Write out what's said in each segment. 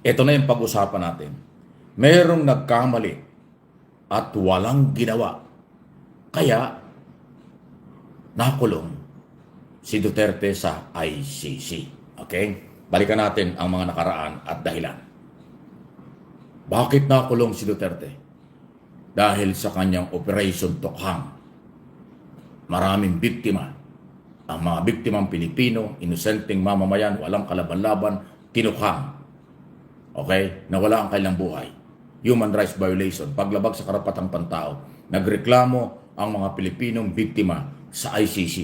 Ito na yung pag-usapan natin. Merong nagkamali at walang ginawa. Kaya nakulong si Duterte sa ICC. Okay? Balikan natin ang mga nakaraan at dahilan. Bakit nakulong si Duterte? Dahil sa kanyang Operation Tokhang. Maraming biktima. Ang mga biktimang Pilipino, inosenteng mamamayan, walang kalaban-laban, tinukhang. Okay? Nawala ang kailang buhay. Human rights violation, paglabag sa karapatang pantao. Nagreklamo ang mga Pilipinong biktima sa ICC.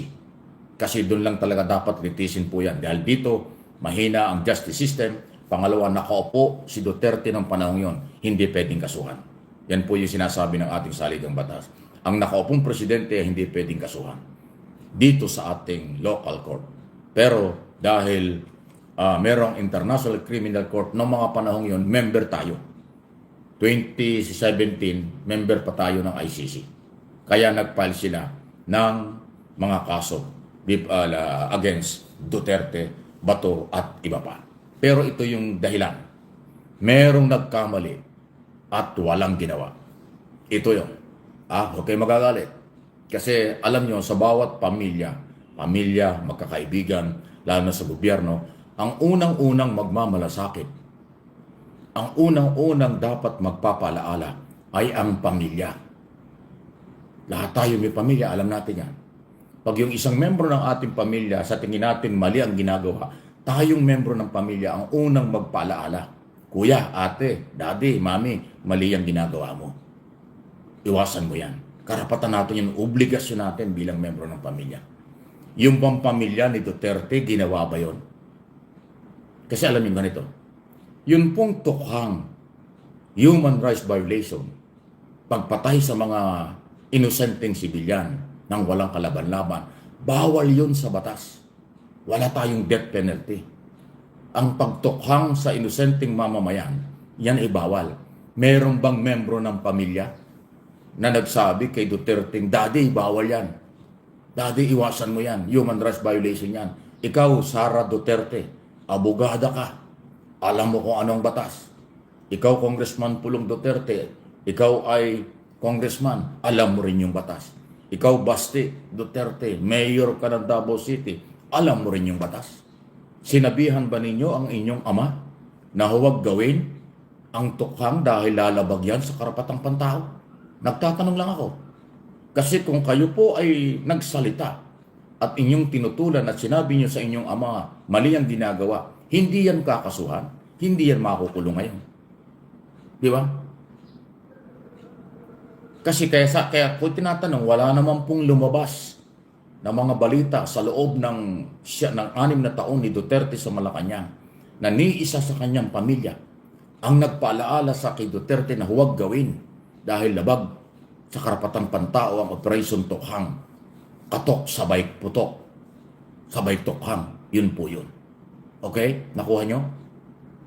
Kasi doon lang talaga dapat litisin po yan. Dahil dito, mahina ang justice system. Pangalawa, nakaupo si Duterte ng panahon yon. Hindi pwedeng kasuhan. Yan po yung sinasabi ng ating saligang batas. Ang nakaupong presidente hindi pwedeng kasuhan dito sa ating local court. Pero dahil merong International Criminal Court noong mga panahon yon, member tayo. 2017, member pa tayo ng ICC. Kaya nag-file sila ng mga kaso against Duterte, Bato at iba pa. Pero ito yung dahilan. Merong nagkamali at walang ginawa. Ito yun. Huwag kayo magagalit. Kasi alam nyo, sa bawat pamilya, magkakaibigan, lalo na sa gobyerno, ang unang-unang magmamalasakit, ang unang-unang dapat magpapalaala ay ang pamilya. Lahat tayo may pamilya, alam natin yan. Pag yung isang membro ng ating pamilya, sa tingin natin mali ang ginagawa, tayong membro ng pamilya ang unang magpalaala. Kuya, ate, daddy, mami, mali ang ginagawa mo. Iwasan mo yan. Karapatan natin yung obligasyon natin bilang membro ng pamilya. Yung bang pamilya ni Duterte, ginawa ba yun? Kasi alam yung ganito, yun pong tukhang human rights violation, pagpatay sa mga inosenteng sibilyan ng walang kalaban-laban, bawal yun sa batas. Wala tayong death penalty. Ang pagtukhang sa inosenteng mamamayan, yan ay bawal. Meron bang membro ng pamilya na nagsabi kay Duterte, Daddy, bawal yan. Daddy, iwasan mo yan. Human rights violation yan. Ikaw, Sara Duterte, abogada ka. Alam mo kung anong batas. Ikaw, Congressman Pulong Duterte, ikaw ay congressman, alam mo rin yung batas. Ikaw, Basti Duterte, mayor ka ng Davao City, alam mo rin yung batas. Sinabihan ba ninyo ang inyong ama na huwag gawin ang tukhang dahil lalabag yan sa karapatang pantao? Nagtatanong lang ako. Kasi kung kayo po ay nagsalita at inyong tinutulan at sinabi nyo sa inyong ama, mali ang ginagawa, hindi yan kakasuhan, hindi yan makukulong ngayon. Di ba? Kasi kaya kung tinatanong, wala naman pong lumabas na mga balita sa loob ng 6 na taon ni Duterte sa Malacanang na ni isa sa kanyang pamilya ang nagpaalaala sa kay Duterte na huwag gawin dahil labag sa karapatang pantao ang Operation Tokhang. Katok, sabay putok. Sabay Tokhang. Yun po yun. Okay? Nakuha nyo?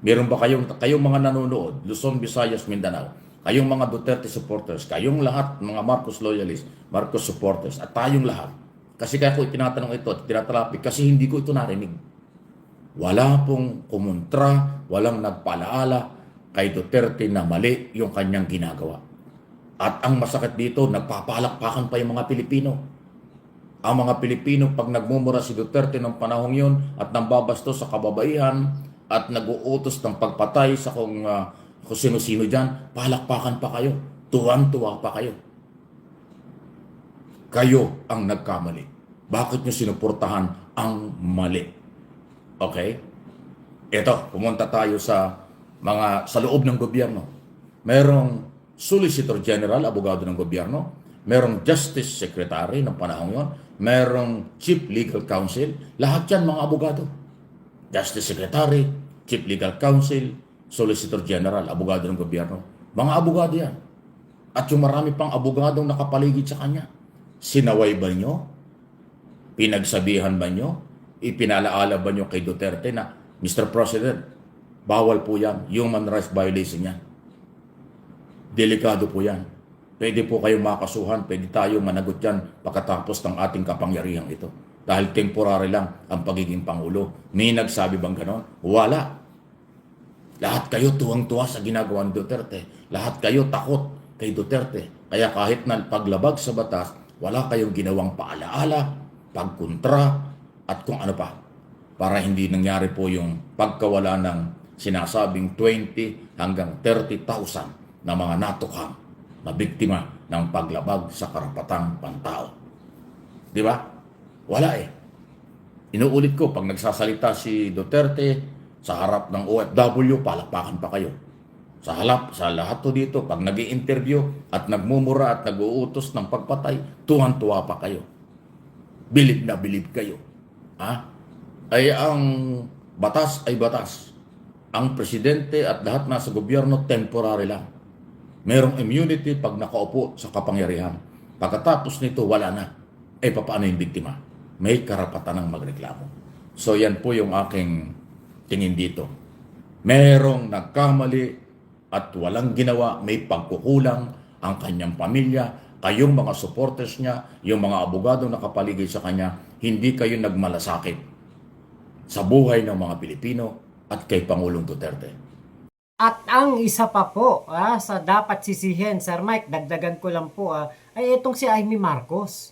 Meron ba kayong mga nanonood, Luzon, Visayas, Mindanao, kayong mga Duterte supporters, kayong lahat, mga Marcos loyalists, Marcos supporters, at tayong lahat. Kasi kaya ko itinatanong ito at tinatrapik kasi hindi ko ito narinig. Wala pong kumontra, walang nagpalaala kay Duterte na mali yung kanyang ginagawa. At ang masakit dito, nagpapalakpakan pa yung mga Pilipino. Ang mga Pilipino, pag nagmumura si Duterte ng panahong yun at nambabastos sa kababaihan at nag-uutos ng pagpatay sa kung sino-sino dyan, palakpakan pa kayo. Tuwan-tuwa pa kayo. Kayo ang nagkamali. Bakit nyo sinuportahan ang mali? Okay? Ito, pumunta tayo sa loob ng gobyerno. Merong Solicitor General, abogado ng gobyerno. Merong Justice Secretary ng panahon yon. Merong Chief Legal Counsel. Lahat yan mga abogado. Justice Secretary, Chief Legal Counsel, Solicitor General, abogado ng gobyerno. Mga abogado yan. At yung marami pang abogadong nakapaligid sa kanya. Sinaway ba nyo? Pinagsabihan ba nyo? Ipinalaala ba nyo kay Duterte na, Mr. President, bawal po yan. Human rights violation yan. Delikado po yan. Pwede po kayong makasuhan, pwede tayo managot yan pagkatapos ng ating kapangyarihang ito. Dahil temporary lang ang pagiging Pangulo. May nagsabi bang ganon? Wala. Lahat kayo tuwang-tuwa sa ginagawa ni Duterte. Lahat kayo takot kay Duterte. Kaya kahit na paglabag sa batas, wala kayong ginawang paalaala, pagkontra, at kung ano pa. Para hindi nangyari po yung pagkawala ng sinasabing 20 hanggang 30,000 na mga natukhang na biktima ng paglabag sa karapatang pantao. Di ba? Wala eh. Inuulit ko, pag nagsasalita si Duterte sa harap ng OFW, palakpakan pa kayo. Sa lahat to dito, pag nag-i-interview at nagmumura at nag-uutos ng pagpatay, tuwan-tuwa pa kayo. Bilib na bilib kayo. Ha? Ay ang batas ay batas. Ang presidente at lahat nasa gobyerno, temporary lang. Merong immunity pag nakaupo sa kapangyarihan. Pagkatapos nito, wala na. Eh, paano yung biktima? May karapatan ng magreklamo. So, yan po yung aking tingin dito. Merong nagkamali at walang ginawa, may pagkukulang ang kanyang pamilya, kayong mga supporters niya, yung mga abogado na kapaligid sa kanya, hindi kayo nagmalasakit sa buhay ng mga Pilipino at kay Pangulong Duterte. At ang isa pa po sa dapat sisihin, Sir Mike, dagdagan ko lang po ay itong si Amy Marcos.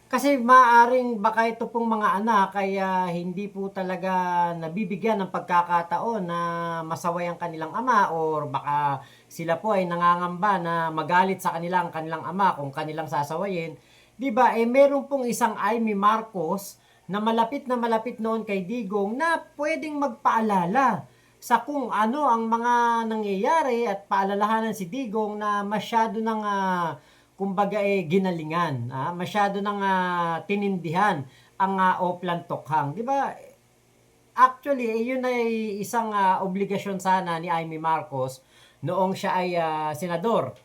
Kasi maaring baka ito pong mga anak ay hindi po talaga nabibigyan ng pagkakataon na masaway ang kanilang ama, or baka sila po ay nangangamba na magalit sa kanilang ama kung kanilang sasawayin. 'Di ba? Meron pong isang Amy Marcos na malapit noon kay Digong na pwedeng magpaalala sa kung ano ang mga nangyayari at paalalahanan si Digong na masyado ng kumbaga ginalingan, masyado nang tinindihan ang Oplan Tokhang, 'di ba? Actually, yun ay isang obligasyon sana ni Amy Marcos noong siya ay senador.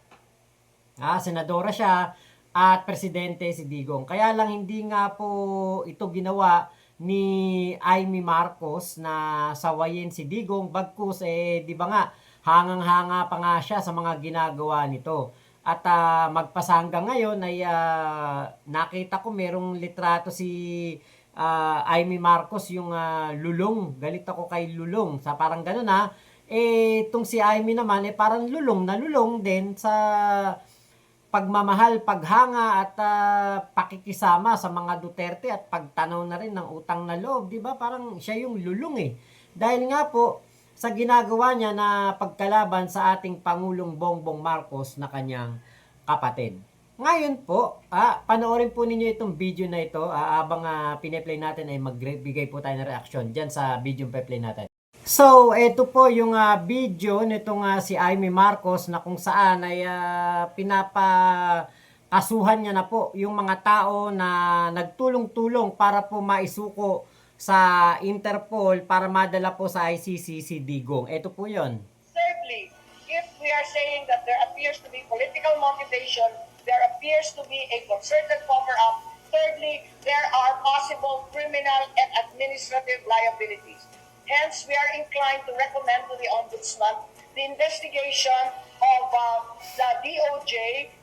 Senadora siya at presidente si Digong. Kaya lang hindi nga po ito ginawa ni Amy Marcos na sawayin si Digong, bagkus di ba nga hangang-hanga pa nga siya sa mga ginagawa nito. At magpasa hanggang ngayon ay nakita ko merong litrato si Amy Marcos, yung lulong. Galit ako kay lulong. Sa parang ganun itong si Amy naman parang lulong na lulong din sa pagmamahal, paghanga at pakikisama sa mga Duterte at pagtanaw na rin ng utang na loob, 'di ba? Parang siya yung lulong Dahil nga po sa ginagawa niya na pagkalaban sa ating Pangulong Bongbong Marcos na kanyang kapatid. Ngayon po, panoorin po ninyo itong video na ito habang pine-play natin ay magbigay po tayo ng reaction diyan sa video pe-play natin. So, ito po yung video nitong si Amy Marcos na kung saan ay pinapakasuhan niya na po yung mga tao na nagtulong-tulong para po maisuko sa Interpol para madala po sa ICC si Digong. Ito po yun. Thirdly, if we are saying that there appears to be political motivation, there appears to be a concerted cover-up. Thirdly, there are possible criminal and administrative liabilities. Hence, we are inclined to recommend to the Ombudsman the investigation of the DOJ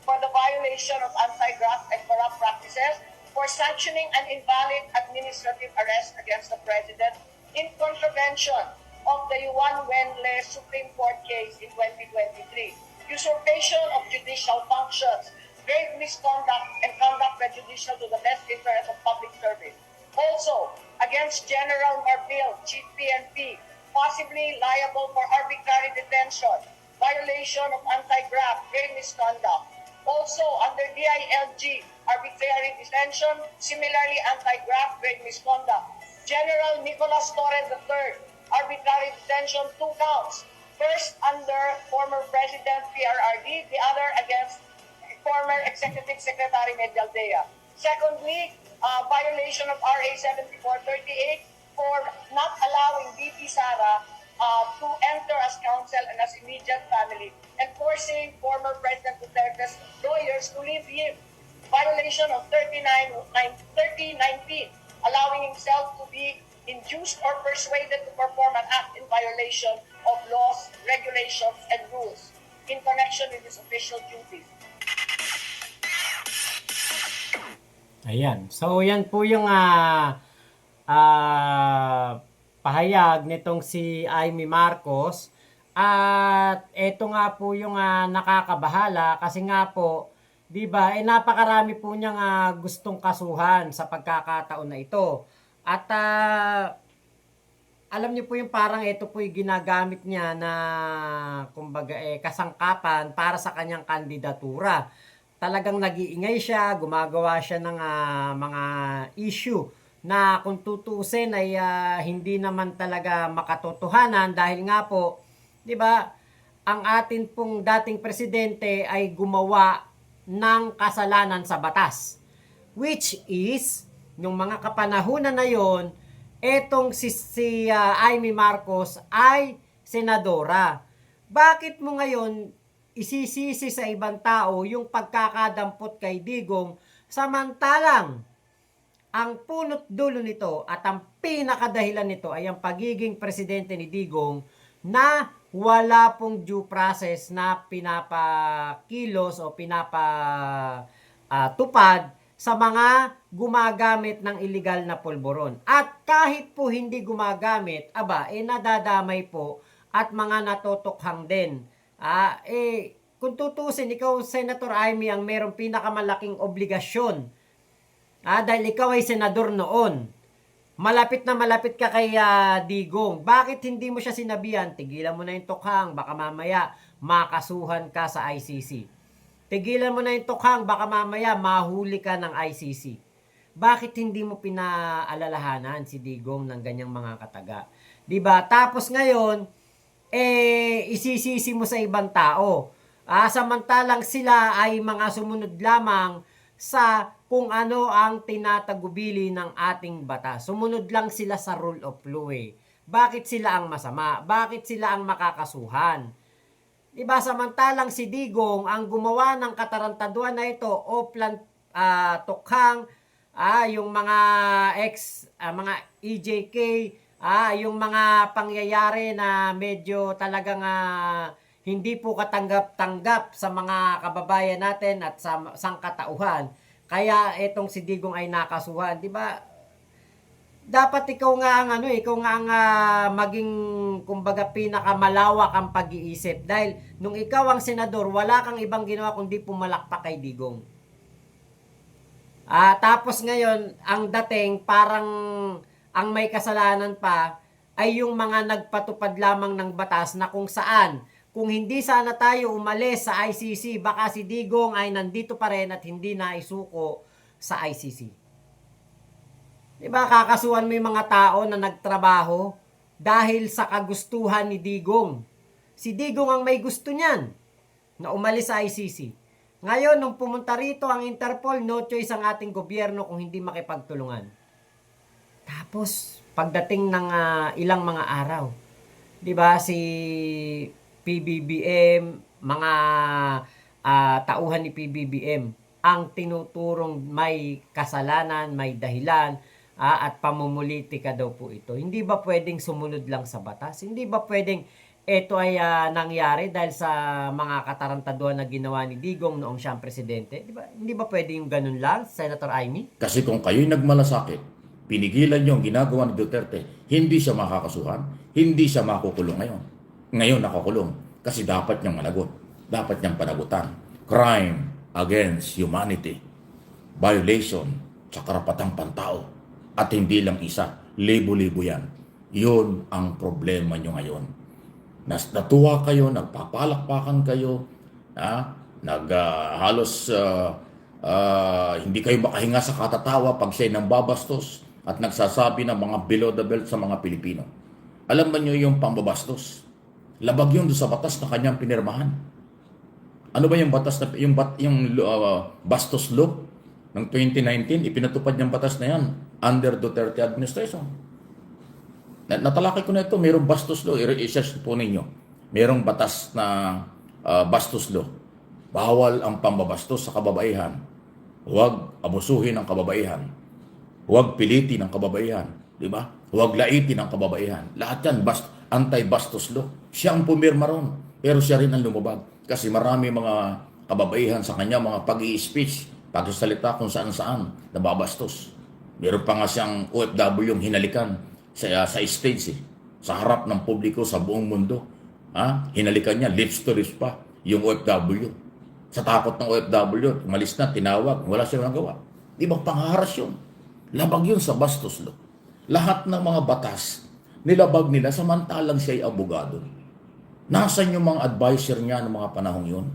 for the violation of anti-graft and corrupt practices, for sanctioning an invalid administrative arrest against the President in contravention of the Yuan Wenle Supreme Court case in 2023, usurpation of judicial functions, grave misconduct, and conduct prejudicial to the best interest of public service. Also, against General Marbil, Chief PNP, possibly liable for arbitrary detention, violation of anti-graft, grave misconduct. Also, under DILG, arbitrary detention, similarly anti-graft, grave misconduct. General Nicolas Torres III, arbitrary detention, 2 counts. First, under former President PRRD, the other against former Executive Secretary Medialdea. Secondly, violation of RA 7438 for not allowing VP Sara to enter as counsel and as immediate family, and forcing former President Duterte's lawyers to leave him. Violation of 3019, allowing himself to be induced or persuaded to perform an act in violation of laws, regulations, and rules in connection with his official duties. Ayan. So, yan po yung pahayag nitong si Amy Marcos. At eto nga po yung nakakabahala kasi nga po, 'di ba, napakarami po niyang gustong kasuhan sa pagkakataon na ito. At alam niyo po yung parang ito po yung ginagamit niya na kumbaga kasangkapan para sa kanyang kandidatura. Talagang nag-iingay siya, gumagawa siya ng mga issue na kung tutuusin ay hindi naman talaga makatotohanan dahil nga po, 'di ba, ang atin pong dating presidente ay gumawa ng kasalanan sa batas. Which is, yung mga kapanahunan na yon, etong si Amy Marcos ay senadora. Bakit mo ngayon isisisi sa ibang tao yung pagkakadampot kay Digong samantalang ang punot dulo nito at ang pinakadahilan nito ay ang pagiging presidente ni Digong na wala pong due process na pinapakilos o pinapatupad sa mga gumagamit ng illegal na pulburon. At kahit po hindi gumagamit, nadadamay po at mga natotokhang din. Kung tutusin, ikaw, Senator Amy, ang merong pinakamalaking obligasyon. Dahil ikaw ay senador noon. Malapit na malapit ka kay Digong. Bakit hindi mo siya sinabihan? Tigilan mo na yung tokhang, baka mamaya makasuhan ka sa ICC. Tigilan mo na yung tokhang, baka mamaya mahuli ka ng ICC. Bakit hindi mo pinaalalahanan si Digong ng ganyang mga kataga? 'Di ba? Tapos ngayon, isisisi mo sa ibang tao. Samantalang sila ay mga sumunod lamang sa kung ano ang tinatagubili ng ating batas. Sumunod lang sila sa rule of law eh. Bakit sila ang masama? Bakit sila ang makakasuhan? Diba, samantalang si Digong ang gumawa ng katarantaduan na ito o tokhang, yung mga mga EJK, yung mga pangyayari na medyo talagang hindi po katanggap-tanggap sa mga kababayan natin at sa sangkatauhan. Kaya etong si Digong ay nakasuhan, 'di ba? Dapat ikaw nga ang maging kumbaga pinakamalawak ang pag-iisip dahil nung ikaw ang senador, wala kang ibang ginawa kundi pumalakpak kay Digong. Tapos ngayon, ang dating parang ang may kasalanan pa ay yung mga nagpatupad lamang ng batas na kung saan kung hindi sana tayo umalis sa ICC, baka si Digong ay nandito pa rin at hindi na isuko sa ICC. Diba, kakasuhan mo yung mga tao na nagtrabaho dahil sa kagustuhan ni Digong. Si Digong ang may gusto niyan na umalis sa ICC. Ngayon, nung pumunta rito ang Interpol, no choice ang ating gobyerno kung hindi makipagtulungan. Tapos, pagdating ng ilang mga araw, diba, si PBBM, mga tauhan ni PBBM, ang tinuturong may kasalanan, may dahilan, at pamumulitika daw po ito. Hindi ba pwedeng sumunod lang sa batas? Hindi ba pwedeng ito ay nangyari dahil sa mga katarantaduan na ginawa ni Digong noong siyang presidente? Hindi ba pwedeng yung ganun lang, Senator Amy? Kasi kung kayo'y nagmalasakit, pinigilan niyo ang ginagawa ni Duterte, hindi siya makakasuhan, hindi siya makukulong ngayon. Ngayon nakakulong kasi dapat niyang managot. Dapat niyang panagutan. Crime against humanity. Violation sa karapatang pantao. At hindi lang isa, libo-libo yan. Yun ang problema nyo ngayon. Natuwa kayo, nagpapalakpakan kayo, halos hindi kayo makahinga sa katatawa pag siya'y nambabastos at nagsasabi ng mga below the belt sa mga Pilipino. Alam ba nyo yung pambabastos? Labag yun sa batas na kanyang pinirmahan. Ano ba yung batas na yung Bastos Law ng 2019? Ipinatupad niyang batas na yan under Duterte administration. Natalakay ko na ito, mayroong Bastos Law, i-search po ninyo. Mayroong batas na Bastos Law. Bawal ang pambabastos sa kababaihan. Huwag abusuhin ang kababaihan. Huwag pilitin ang kababaihan. Di ba? Huwag laitin ang kababaihan. Lahat yan, anti-Bastos Law. Siya ang pumirma ron. Pero siya rin ang lumabag. Kasi marami mga kababaihan sa kanya, mga pag-i-speech, pagsasalita kung saan-saan, nababastos. Meron pa nga siyang OFW yung hinalikan sa stage sa harap ng publiko sa buong mundo. Hinalikan niya, lips to lips pa, yung OFW. Sa takot ng OFW, umalis na, tinawag, wala silang nagawa. Di ba pangharas yun? Labag yun sa bastos law. Lahat ng mga batas, nilabag nila samantalang siya ay abogado. Nasaan yung mga advisor niya ng mga panahong yun?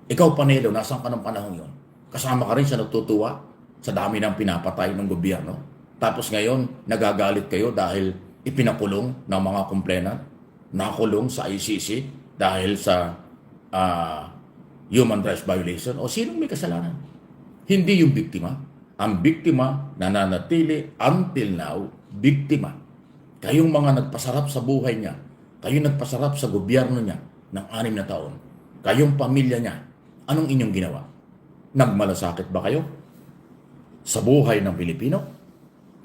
Ikaw, Panelo, nasaan ka ng panahong yun? Kasama ka rin sa nagtutuwa sa dami ng pinapatay ng gobyerno. Tapos ngayon, nagagalit kayo dahil ipinakulong ng mga complainant, nakulong sa ICC dahil sa human rights violation. O sinong may kasalanan? Hindi yung biktima. Ang biktima nananatili until now, biktima. Kayong mga nagpasarap sa buhay niya, kayong nagpasarap sa gobyerno niya ng 6 na taon, kayong pamilya niya, anong inyong ginawa? Nagmalasakit ba kayo sa buhay ng Pilipino?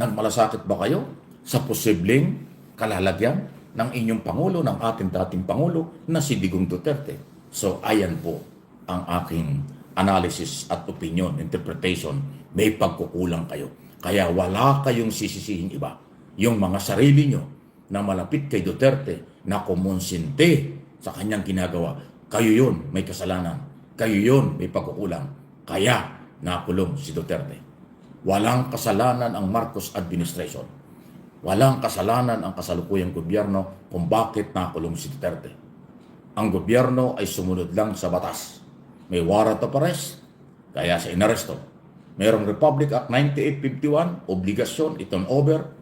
Nagmalasakit ba kayo sa posibleng kalalagyan ng inyong Pangulo, ng ating dating Pangulo na si Digong Duterte? So, ayan po ang aking analysis at opinion, interpretation. May pagkukulang kayo. Kaya wala kayong sisisihin iba. Yung mga sarili nyo na malapit kay Duterte, na kumonsinte sa kanyang ginagawa, kayo yun may kasalanan. Kayo yun may pagkukulang. Kaya nakulong si Duterte. Walang kasalanan ang Marcos administration. Walang kasalanan ang kasalukuyang gobyerno kung bakit nakulong si Duterte. Ang gobyerno ay sumunod lang sa batas. May warrant of arrest, kaya sa inaresto. Mayroong Republic Act 9851, obligasyon, i-turn over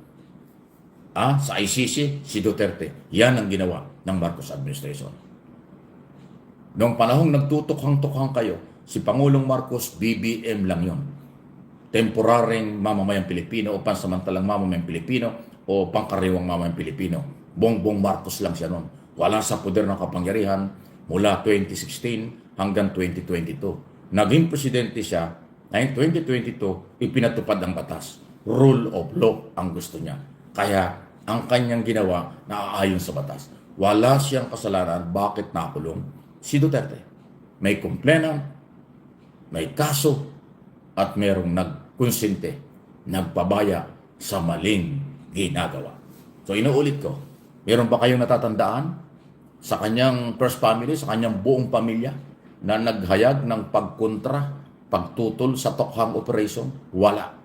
sa ICC, si Duterte. Yan ang ginawa ng Marcos administration. Noong panahong nagtutukhang-tukhang kayo, si Pangulong Marcos, BBM lang yon. Temporaring mamamayang Pilipino o pansamantalang mamamayang Pilipino o pangkaraniwang mamamayang Pilipino. Bongbong Marcos lang siya noon. Wala sa poder ng kapangyarihan mula 2016 hanggang 2022. Naging presidente siya, ngayong 2022, ipinatupad ang batas. Rule of law ang gusto niya. Kaya ang kanyang ginawa naaayon sa batas. Wala siyang kasalanan bakit nakulong si Duterte. May complainant, may kaso, at merong nagkonsente, nagpabaya sa maling ginagawa. So inuulit ko, meron ba kayong natatandaan sa kanyang first family, sa kanyang buong pamilya na naghayag ng pagkontra, pagtutol sa Tokhang operation? Wala.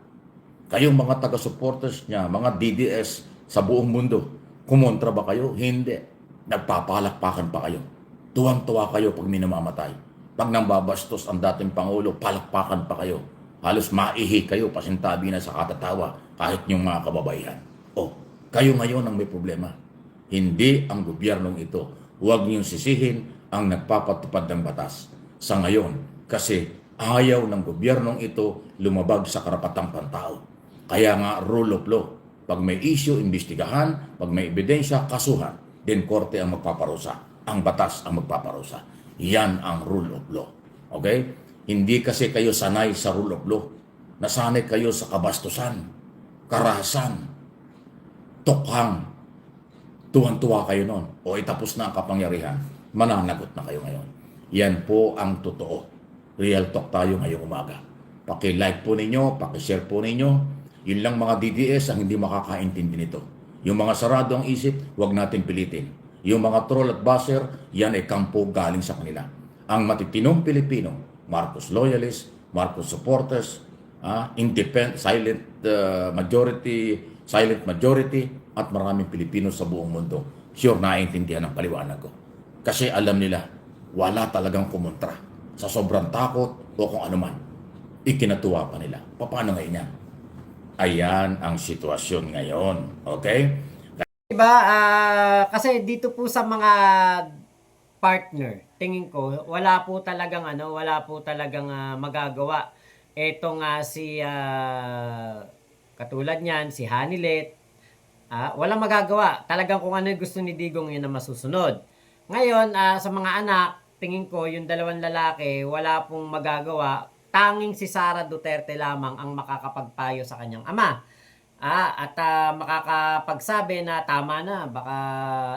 Kayong mga taga-supporters niya, mga DDS sa buong mundo, kumontra ba kayo? Hindi. Nagpapalakpakan pa kayo. Tuwang-tuwa kayo pag minamamatay. Pag nambabastos ang dating Pangulo, palakpakan pa kayo. Halos maihi kayo, pasintabi na sa katatawa kahit yung mga kababaihan. Kayo ngayon ang may problema. Hindi ang gobyernong ito. Huwag niyong sisihin ang nagpapatupad ng batas. Sa ngayon, kasi ayaw ng gobyernong ito lumabag sa karapatang pantao. Kaya nga rule of law. Pag may issue, imbestigahan. Pag may ebidensya, kasuhan. Then korte ang magpaparusa. Ang batas ang magpaparusa. Yan ang rule of law. Okay? Hindi kasi kayo sanay sa rule of law. Nasanay kayo sa kabastusan, karahasan, tokhang. Tuwan-tuwa kayo noon. Tapos na ang kapangyarihan. Mananagot na kayo ngayon. Yan po ang totoo. Real talk tayo ngayong umaga. Paki-like po ninyo, paki-share po ninyo. Yun lang mga DDS ang hindi makakaintindi nito. Yung mga sarado ang isip, huwag natin pilitin. Yung mga troll at basher, yan ay kampo galing sa kanila. Ang matitinong Pilipino, Marcos loyalists, Marcos supporters, independent, silent majority, at maraming Pilipino sa buong mundo. Sure, naiintindihan ang paliwanag ko. Kasi alam nila, wala talagang kumontra. Sa sobrang takot o kung ano man, ikinatuwa pa nila. Paano ngayon yan? Ayan ang sitwasyon ngayon. Okay? Diba, kasi dito po sa mga partner, tingin ko, wala po talagang magagawa. Ito nga si, katulad niyan, si Hanilet, walang magagawa. Talagang kung ano yung gusto ni Digong, yun na masusunod. Ngayon, sa mga anak, tingin ko, yung dalawang lalaki, wala pong magagawa. Tanging si Sara Duterte lamang ang makakapagpayo sa kanyang ama. At makakapagsabi na tama na, baka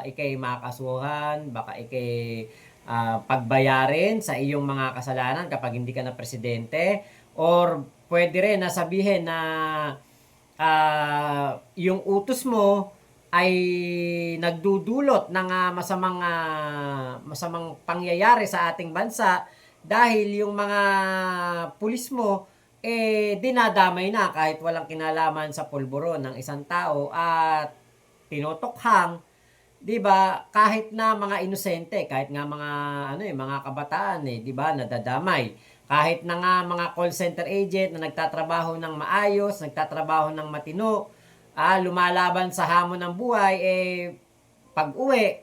ikay makasuhan, baka ikay pagbayarin sa iyong mga kasalanan kapag hindi ka na presidente, or pwede rin na sabihin na yung utos mo ay nagdudulot ng masamang pangyayari sa ating bansa dahil yung mga pulis mo dinadamay na kahit walang kinalaman sa pulburon ng isang tao at tinotokhang, 'di ba? Kahit na mga inosente, kahit nga mga mga kabataan 'di ba, nadadamay. Kahit na nga mga call center agent na nagtatrabaho ng maayos, nagtatrabaho ng matino, lumalaban sa hamon ng buhay, pag-uwi,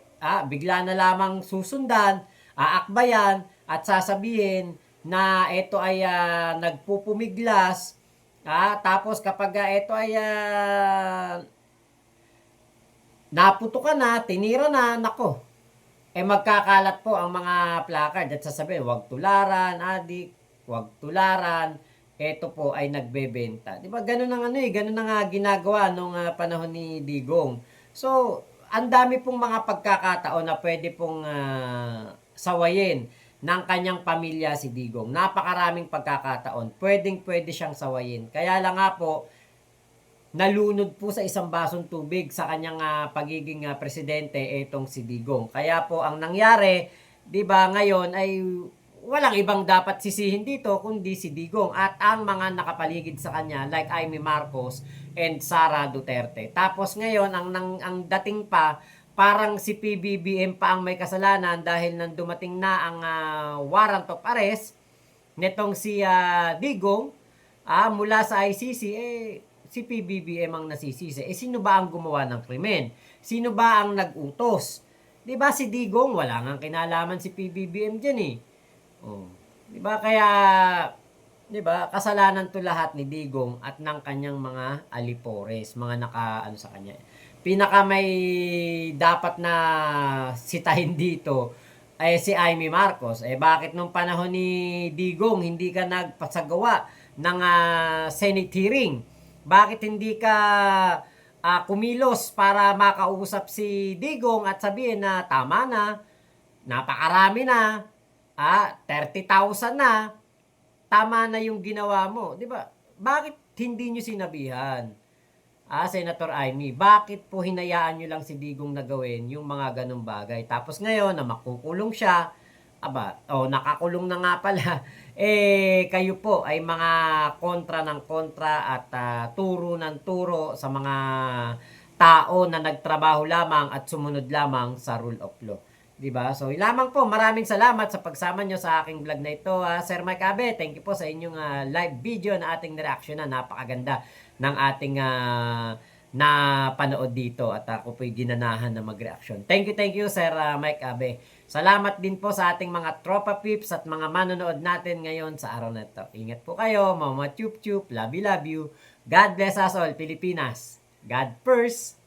bigla na lamang susundan, aakbayan, at sasabihin na ito ay nagpupumiglas, tapos kapag ito ay naputukan na, tinira na, nako, magkakalat po ang mga placard at sasabihin, huwag tularan, adik, huwag tularan, ito po ay nagbebenta. Di ba? Ganun ang ganun ang ginagawa nung panahon ni Digong. So, ang dami pong mga pagkakataon na pwede pong sawayin ng kanyang pamilya si Digong. Napakaraming pagkakataon. Pwede siyang sawayin. Kaya lang nga po, nalunod po sa isang basong tubig sa kanyang pagiging presidente itong si Digong. Kaya po ang nangyari, 'di ba, ngayon ay walang ibang dapat sisihin dito kundi si Digong at ang mga nakapaligid sa kanya like Amy Marcos and Sara Duterte. Tapos ngayon ang dating pa parang si PBBM pa ang may kasalanan dahil nang dumating na ang warrant of arrest netong si Digong mula sa ICC, si PBBM ang nasisisi. Sino ba ang gumawa ng krimen? Sino ba ang nag-utos? 'Di ba si Digong wala nang kinalaman si PBBM diyan Oh. 'Di ba kaya 'di ba kasalanan 'to lahat ni Digong at ng kanyang mga alipores, mga sa kanya. Pinaka may dapat na sitahin dito ay si Amy Marcos. Bakit nung panahon ni Digong hindi ka nagpasagawa ng Senate hearing? Bakit hindi ka kumilos para makausap si Digong at sabihin na tama na, napakarami na, 30,000 na, tama na yung ginawa mo, 'di ba? Bakit hindi niyo sinabihan? Senator Amy, bakit po hinayaan niyo lang si Digong na gawin yung mga ganung bagay? Tapos ngayon na makukulong siya, nakakulong na nga pala. Kayo po ay mga kontra ng kontra at turo ng turo sa mga tao na nagtrabaho lamang at sumunod lamang sa rule of law. 'Di ba? So, lamang po, maraming salamat sa pagsama nyo sa aking vlog na ito. Sir Mike Abe, thank you po sa inyong live video na ating reaction na napakaganda ng ating napanood dito at ako po'y ginanahan na mag-reaction. Thank you Sir Mike Abe. Salamat din po sa ating mga tropa pips at mga manonood natin ngayon sa araw na ito. Ingat po kayo, Mama Chup Chup, love you. God bless us all, Pilipinas. God first.